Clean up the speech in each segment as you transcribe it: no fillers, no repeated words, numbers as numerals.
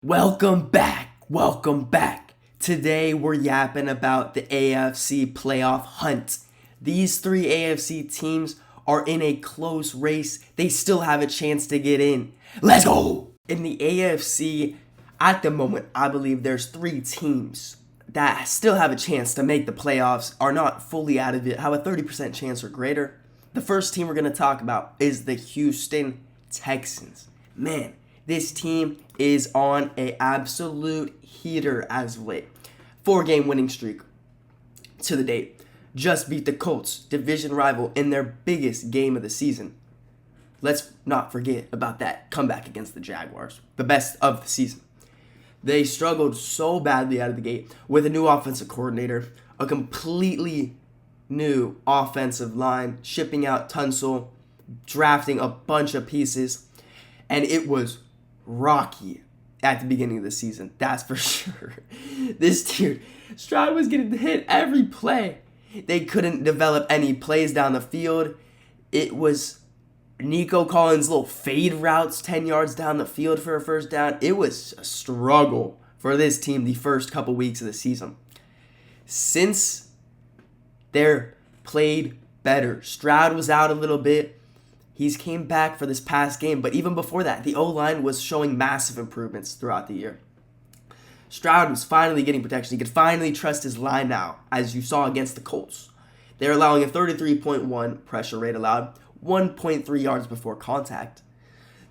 Welcome back. Welcome back. Today we're yapping about the AFC playoff hunt. These three AFC teams are in a close race. They still have a chance to get in. Let's go! In the AFC, at the moment, I believe there's three teams that still have a chance to make the playoffs, are not fully out of it, have a 30% chance or greater. The first team we're going to talk about is the Houston Texans. Man, this team is on an absolute heater as of late. 4-game winning streak to the date. Just beat the Colts, division rival, in their biggest game of the season. Let's not forget about that comeback against the Jaguars, the best of the season. They struggled so badly out of the gate with a new offensive coordinator, a completely new offensive line, shipping out Tunsil, drafting a bunch of pieces, and it was rocky at the beginning of the season, that's for sure. This dude, Stroud was getting hit every play. They couldn't develop any plays down the field. It was Nico Collins' little fade routes 10 yards down the field for a first down. It was a struggle for this team the first couple weeks of the season. Since they're played better, Stroud was out a little bit. He's came back for this past game, but even before that, the O-line was showing massive improvements throughout the year. Stroud was finally getting protection. He could finally trust his line now, as you saw against the Colts. They're allowing a 33.1 pressure rate allowed, 1.3 yards before contact.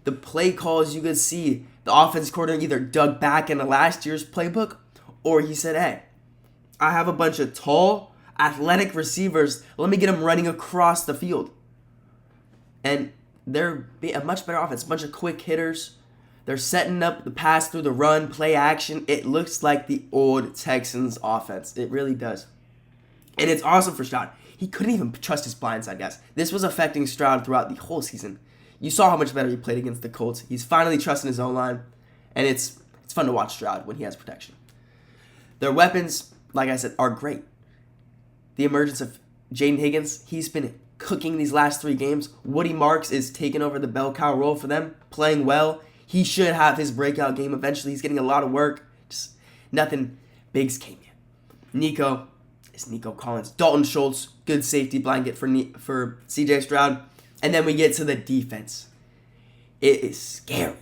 The play calls, you could see the offense coordinator either dug back into last year's playbook, or he said, hey, I have a bunch of tall, athletic receivers. Let me get them running across the field. And they're a much better offense, a bunch of quick hitters. They're setting up the pass through the run, play action. It looks like the old Texans offense. It really does. And it's awesome for Stroud. He couldn't even trust his blindside, guys. This was affecting Stroud throughout the whole season. You saw how much better he played against the Colts. He's finally trusting his own line. And it's fun to watch Stroud when he has protection. Their weapons, like I said, are great. The emergence of Jaden Higgins, he's been cooking these last 3 games. Woody Marks is taking over the bell cow role for them, playing well. He should have his breakout game eventually. He's getting a lot of work. Just nothing big's came yet. Nico is Nico Collins. Dalton Schultz, good safety blanket for CJ Stroud. And then we get to the defense. It is scary.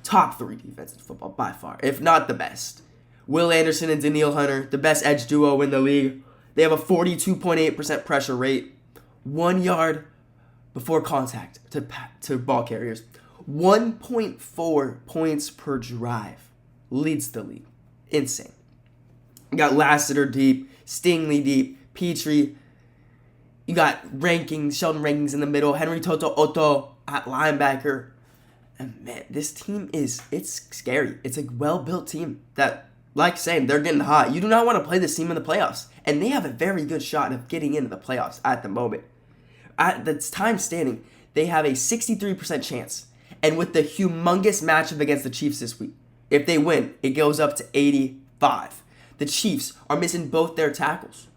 Top 3 defense in football by far, if not the best. Will Anderson and Daniil Hunter, the best edge duo in the league. They have a 42.8% pressure rate. 1 yard before contact to ball carriers. 1.4 points per drive. Leads the league. Insane. You got Lassiter deep, Stingley deep, Petrie. You got Sheldon Rankings in the middle, Henry Toto Otto at linebacker. And man, this team it's scary. It's a well-built team that, like saying, they're getting hot. You do not want to play this team in the playoffs. And they have a very good shot of getting into the playoffs at the moment. At the time standing, they have a 63% chance. And with the humongous matchup against the Chiefs this week, if they win, it goes up to 85. The Chiefs are missing both their tackles.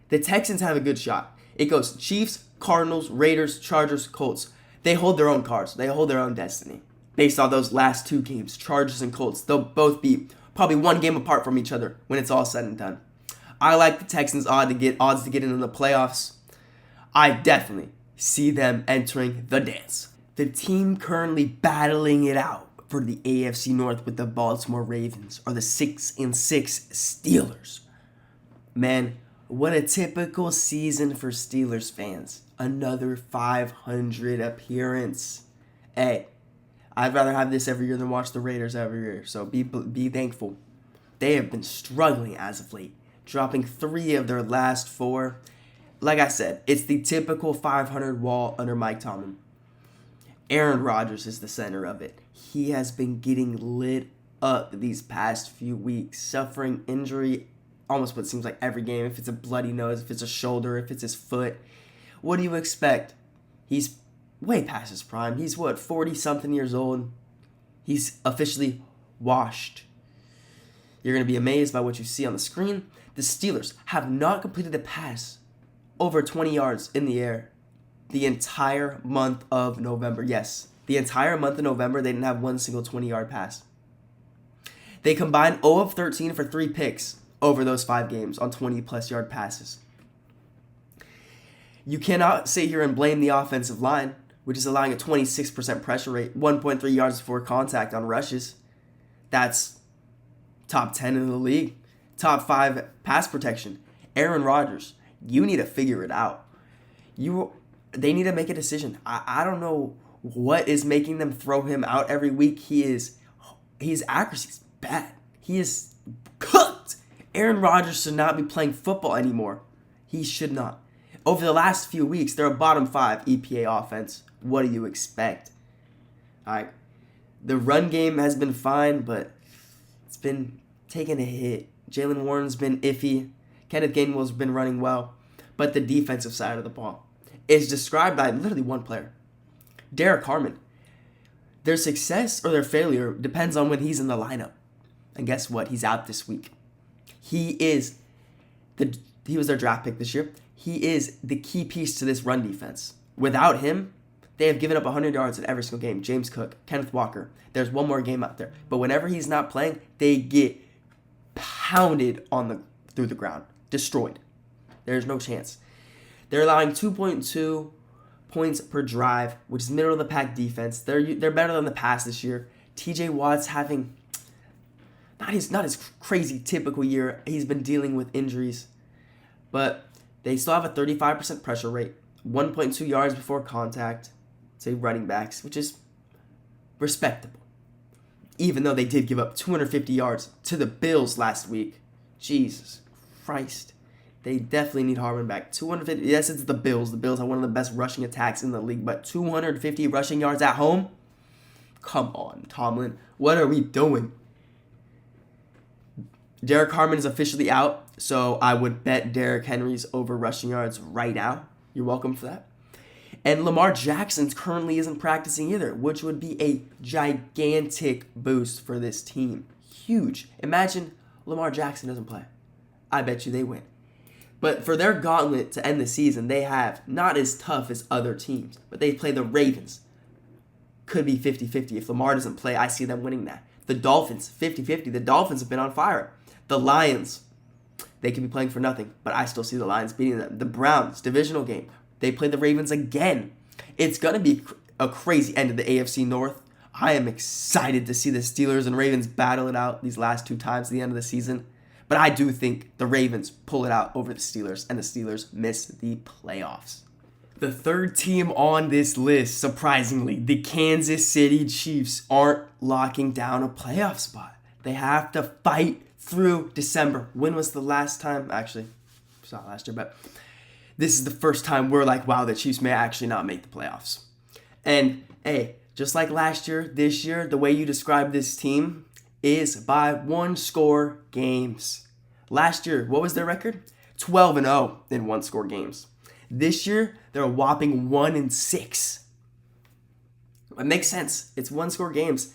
The Texans have a good shot. It goes Chiefs, Cardinals, Raiders, Chargers, Colts. They hold their own cards. They hold their own destiny. Based on those last 2 games, Chargers and Colts, they'll both be probably 1 game apart from each other when it's all said and done. I like the Texans' odds to get into the playoffs. I definitely see them entering the dance. The team currently battling it out for the AFC North with the Baltimore Ravens are the 6-6 Steelers. Man, what a typical season for Steelers fans. Another 500 appearance. Hey, I'd rather have this every year than watch the Raiders every year, so be thankful. They have been struggling as of late, dropping 3 of their last 4. Like I said, it's the typical 500 wall under Mike Tomlin. Aaron Rodgers is the center of it. He has been getting lit up these past few weeks, suffering injury almost what seems like every game. If it's a bloody nose, if it's a shoulder, if it's his foot. What do you expect? He's way past his prime. He's 40-something years old. He's officially washed. You're going to be amazed by what you see on the screen. The Steelers have not completed a pass over 20 yards in the air the entire month of November. Yes, the entire month of November, they didn't have one single 20-yard pass. They combined 0 of 13 for 3 picks over those 5 games on 20-plus yard passes. You cannot sit here and blame the offensive line, which is allowing a 26% pressure rate, 1.3 yards before contact on rushes. That's top 10 in the league. Top 5 pass protection. Aaron Rodgers, you need to figure it out. They need to make a decision. I don't know what is making them throw him out every week. His accuracy is bad. He is cooked. Aaron Rodgers should not be playing football anymore. He should not. Over the last few weeks, they're a bottom 5 EPA offense. What do you expect? All right. The run game has been fine, but it's been taking a hit. Jalen Warren's been iffy. Kenneth Gainwell's been running well. But the defensive side of the ball is described by literally one player, Derek Harmon. Their success or their failure depends on when he's in the lineup. And guess what? He's out this week. He was their draft pick this year. He is the key piece to this run defense. Without him, they have given up 100 yards in every single game. James Cook, Kenneth Walker. There's one more game out there. But whenever he's not playing, they get pounded through the ground. Destroyed. There's no chance. They're allowing 2.2 points per drive, which is middle of the pack defense. They're better than the pass this year. TJ Watt's having not his crazy typical year. He's been dealing with injuries. But they still have a 35% pressure rate, 1.2 yards before contact, say running backs, which is respectable. Even though they did give up 250 yards to the Bills last week. Jesus Christ. They definitely need Harmon back. 250. Yes, it's the Bills. The Bills have one of the best rushing attacks in the league, but 250 rushing yards at home? Come on, Tomlin. What are we doing? Derek Harmon is officially out, so I would bet Derrick Henry's over rushing yards right now. You're welcome for that. And Lamar Jackson currently isn't practicing either, which would be a gigantic boost for this team. Huge. Imagine Lamar Jackson doesn't play. I bet you they win. But for their gauntlet to end the season, they have not as tough as other teams, but they play the Ravens. Could be 50-50. If Lamar doesn't play, I see them winning that. The Dolphins, 50-50. The Dolphins have been on fire. The Lions, they could be playing for nothing, but I still see the Lions beating them. The Browns, divisional game. They play the Ravens again. It's going to be a crazy end of the AFC North. I am excited to see the Steelers and Ravens battle it out these last 2 times at the end of the season. But I do think the Ravens pull it out over the Steelers, and the Steelers miss the playoffs. The third team on this list, surprisingly, the Kansas City Chiefs, aren't locking down a playoff spot. They have to fight through December. When was the last time? Actually, it's not last year, but this is the first time we're like, wow, the Chiefs may actually not make the playoffs. And hey, just like last year, this year, the way you describe this team is by 1-score games. Last year, what was their record? 12-0 in 1-score games. This year, they're a whopping 1-6. It makes sense. It's 1-score games.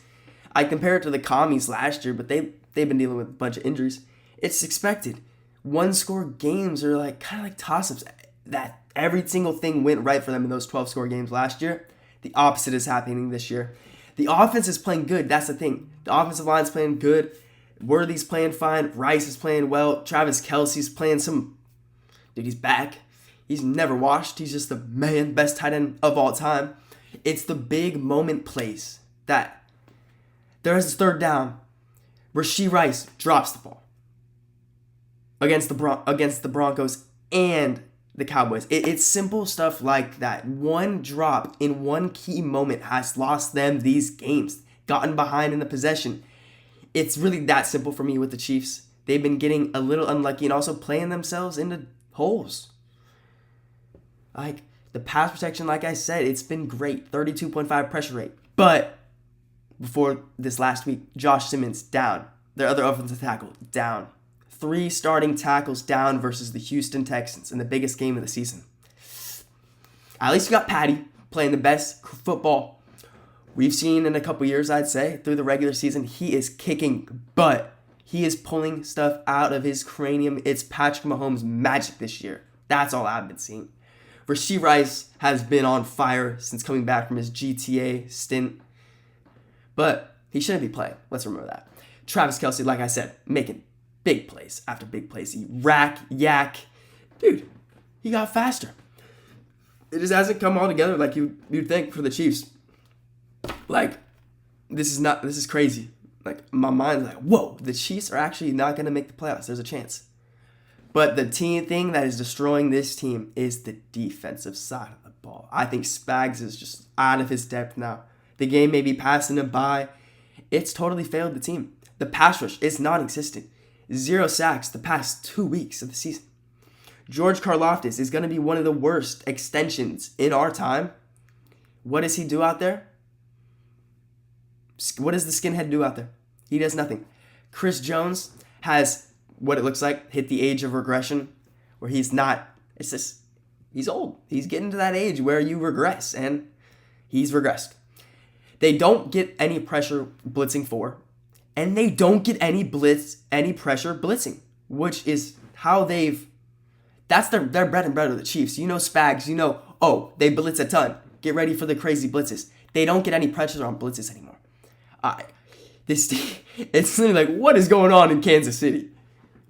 I compare it to the Commies last year, but they've been dealing with a bunch of injuries. It's expected. 1-score games are kind of like toss-ups. That every single thing went right for them in those 12-score games last year. The opposite is happening this year. The offense is playing good. That's the thing. The offensive line is playing good. Worthy's playing fine. Rice is playing well. Travis Kelce's playing Dude, he's back. He's never washed. He's just the best tight end of all time. It's the big moment plays that there's a 3rd down. Rashee Rice drops the ball against the Broncos and the Cowboys. It's simple stuff like that. One drop in one key moment has lost them these games, gotten behind in the possession. It's really that simple for me with the Chiefs. They've been getting a little unlucky and also playing themselves into holes. Like the pass protection, like I said, it's been great. 32.5 pressure rate. But before this last week, Josh Simmons down. Their other offensive tackle down. 3 starting tackles down versus the Houston Texans in the biggest game of the season. At least you got Patty playing the best football we've seen in a couple years, I'd say, through the regular season. He is kicking butt. He is pulling stuff out of his cranium. It's Patrick Mahomes' magic this year. That's all I've been seeing. Rashee Rice has been on fire since coming back from his GTA stint. But He shouldn't be playing. Let's remember that. Travis Kelce, like I said, making big plays after big plays. He yak. Dude, he got faster. It just hasn't come all together like you'd think for the Chiefs. Like, this is crazy. Like, my mind's like, whoa, the Chiefs are actually not going to make the playoffs. There's a chance. But the team thing that is destroying this team is the defensive side of the ball. I think Spags is just out of his depth now. The game may be passing him by. It's totally failed the team. The pass rush is non-existent. 0 sacks the past 2 weeks of the season. George Karlaftis is going to be one of the worst extensions in our time. What does he do out there? What does the skinhead do out there? He does nothing. Chris Jones has what it looks like hit the age of regression where he's not, it's just, he's old. He's getting to that age where you regress, and he's regressed. They don't get any pressure blitzing for, and they don't get any pressure blitzing, which is how that's their bread and butter, the Chiefs. You know Spags, they blitz a ton. Get ready for the crazy blitzes. They don't get any pressure on blitzes anymore. It's literally like, what is going on in Kansas City?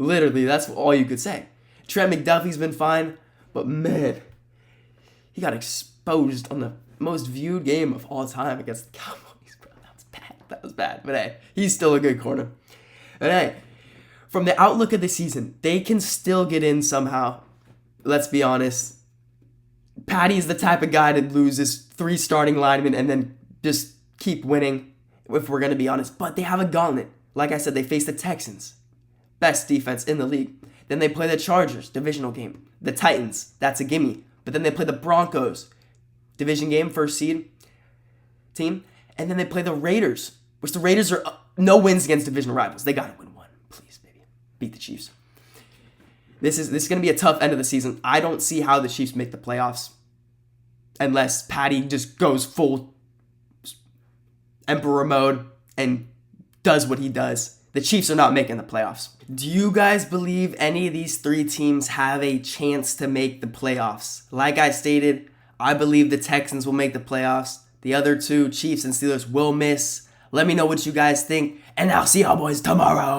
Literally, that's all you could say. Trent McDuffie's been fine, but man, he got exposed on the most viewed game of all time against the Cowboys, bro. That was bad. But hey, he's still a good corner. And hey, from the outlook of the season, they can still get in somehow. Let's be honest. Patty's the type of guy to lose his 3 starting linemen and then just keep winning, if we're going to be honest. But they have a gauntlet. Like I said, they face the Texans. Best defense in the league. Then they play the Chargers, divisional game. The Titans, that's a gimme. But then they play the Broncos, division game, first seed team. And then they play the Raiders, which the Raiders are no wins against divisional rivals. They got to win one. Please, baby. Beat the Chiefs. This is going to be a tough end of the season. I don't see how the Chiefs make the playoffs unless Patty just goes full Emperor mode and does what he does. The Chiefs are not making the playoffs. Do you guys believe any of these 3 teams have a chance to make the playoffs? Like I stated, I believe the Texans will make the playoffs. The other 2, Chiefs and Steelers, will miss. Let me know what you guys think, and I'll see y'all boys tomorrow.